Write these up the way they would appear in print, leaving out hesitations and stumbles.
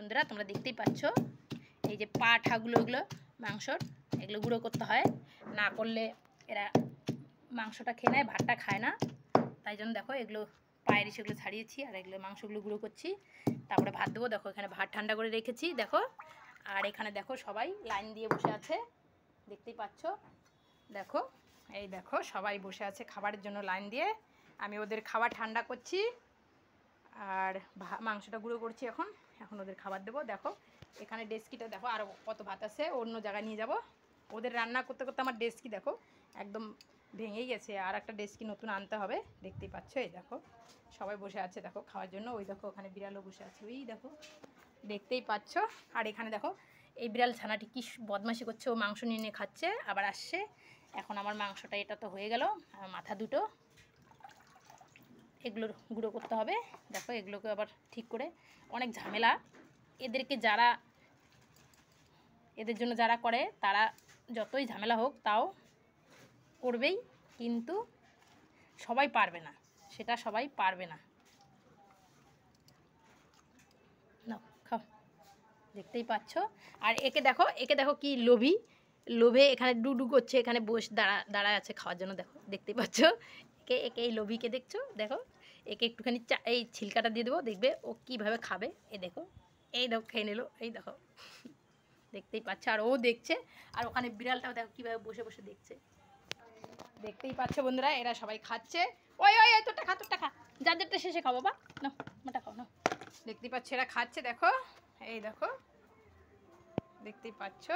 বন্ধুরা, তোমরা দেখতেই পাচ্ছ এই যে পাঠাগুলো, এগুলো মাংসর, এগুলো গুঁড়ো করতে হয়, না করলে এরা মাংসটা খেয়ে নেয়, ভাতটা খায় না। তাই জন্য দেখো এগুলো পায়ের সেগুলো ছাড়িয়েছি, আর এগুলো মাংসগুলো গুঁড়ো করছি, তারপরে ভাত দেবো। দেখো এখানে ভাত ঠান্ডা করে রেখেছি দেখো। আর এখানে দেখো সবাই লাইন দিয়ে বসে আছে, দেখতেই পাচ্ছ। দেখো এই দেখো সবাই বসে আছে খাবারের জন্য লাইন দিয়ে। আমি ওদের খাবার ঠান্ডা করছি আর মাংসটা গুঁড়ো করছি। এখন ওদের খাবার দেবো। দেখো এখানে ডেস্কিটা দেখো, আরও কত ভাত আছে, অন্য জায়গায় নিয়ে যাব। ওদের রান্না করতে করতে আমার ডেস্কি দেখো একদম ভেঙেই গেছে, আর একটা ডেস্কি নতুন আনতে হবে। দেখতেই পাচ্ছ এই দেখো সবাই বসে আছে দেখো খাওয়ার জন্য। ওই দেখো ওখানে বিড়ালও বসে আছে, ওই দেখো দেখতেই পাচ্ছ। আর এখানে দেখো এই বিড়াল ছানাটি কি বদমাশি করছে, ও মাংস নিয়ে নিয়ে খাচ্ছে, আবার আসছে। এখন আমার মাংসটা এটা তো হয়ে গেল, মাথা দুটো এগুলোর গুঁড়ো করতে হবে। দেখো এগুলোকে আবার ঠিক করে, অনেক ঝামেলা এদেরকে, যারা এদের জন্য যারা করে তারা যতই ঝামেলা হোক তাও করবেই, কিন্তু সবাই পারবে না, সেটা সবাই পারবে না। নাও খাও, দেখতেই পাচ্ছ। আর একে দেখো কি লোভে এখানে ডুডু করছে, এখানে দাঁড়ায় আছে খাওয়ার জন্য। দেখো দেখতেই পাচ্ছ একে এই লোভীকে দেখছো। দেখো একে একটুখানি এই ছিলকাটা দিয়ে দেবো, দেখবে ও কীভাবে খাবে। এই দেখো খেয়ে নিল, এই দেখো দেখতেই পাচ্ছ। আর ও দেখছে, আর ওখানে বিড়ালটাও দেখো কীভাবে বসে বসে দেখছে, দেখতেই পাচ্ছ বন্ধুরা। এরা সবাই খাচ্ছে। ওই তোরটা খা, যাদেরটা শেষে খাও বাবা, না মোটা খাও না। দেখতেই পাচ্ছ এরা খাচ্ছে দেখো, এই দেখো দেখতেই পাচ্ছ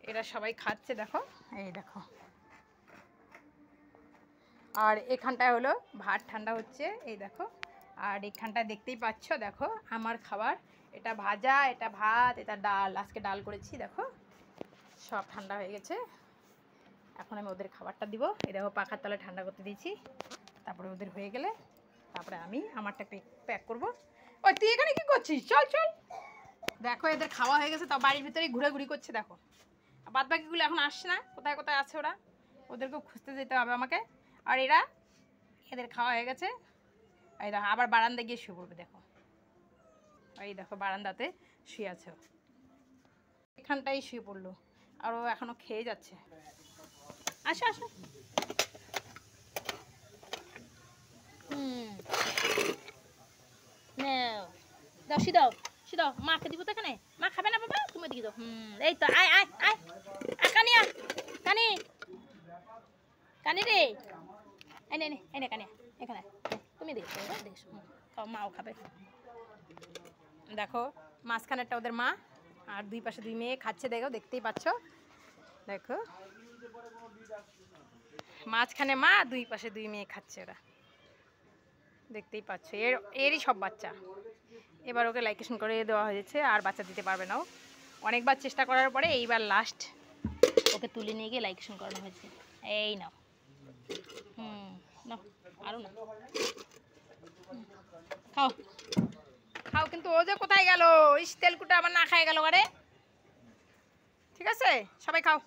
এরা সবাই খাচ্ছে দেখো, এই দেখো। আর এখানটায় হলো ভাত ঠান্ডা হচ্ছে, এই দেখো। আর এখানটায় দেখতেই পাচ্ছ দেখো আমার খাবার, এটা ভাজা, এটা ভাত, এটা ডাল, আজকে ডাল করেছি। দেখো সব ঠান্ডা হয়ে গেছে, এখন আমি ওদের খাবারটা দিব। এই দেখো পাখার তলায় ঠান্ডা করতে দিয়েছি, তারপরে ওদের হয়ে গেলে তারপরে আমি আমারটা প্যাক করবো। ওই তুই এখানে কি করছিস, চল চল। দেখো এদের খাওয়া হয়ে গেছে, তাও বাড়ির ভিতরেই ঘুরাঘুরি করছে দেখো। বাদ বাকিগুলো এখন আসছে না, কোথায় কোথায় আছে ওরা, ওদেরকেও খুঁজতে যেতে হবে আমাকে। আর এদের খাওয়া হয়ে গেছে, এই দেখো আবার বারান্দায় গিয়ে শুয়ে পড়বে। দেখো এই দেখো বারান্দাতে শুয়ে আছে, এখানটাই শুয়ে পড়লো, আর ও এখনো খেয়ে যাচ্ছে। আসো আসো, দাও দাও, মাকে দিব তো এখানে, মা খাবে না বাবা, তুমি দিকে দাও। এই তো আয় আয় আয়, কানি কানি রে, এনে কানি এখানে, তুমি দেখো দেখো খাও, মাও খাবে। দেখো মাঝখানেরটা ওদের মা, আর দুই পাশে দুই মেয়ে খাচ্ছে। দেখো দেখতেই পাচ্ছ, দেখো মাঝখানে মা, দুই পাশে দুই মেয়ে খাচ্ছে ওরা, দেখতেই পাচ্ছ। এরই সব বাচ্চা। এবার ওকে লাইকেশন করে দেওয়া হয়েছে, আর বাচ্চা দিতে পারবে না ও। অনেকবার চেষ্টা করার পরে এইবার লাস্ট ওকে তুলে নিয়ে গিয়ে লাইকেশন করানো হয়েছে। এই নাও, নাও আরও না, খাও খাও। কিন্তু ও যে কোথায় গেল, তেলকুটা আবার না খাই গেল আরে। ঠিক আছে সবাই খাও।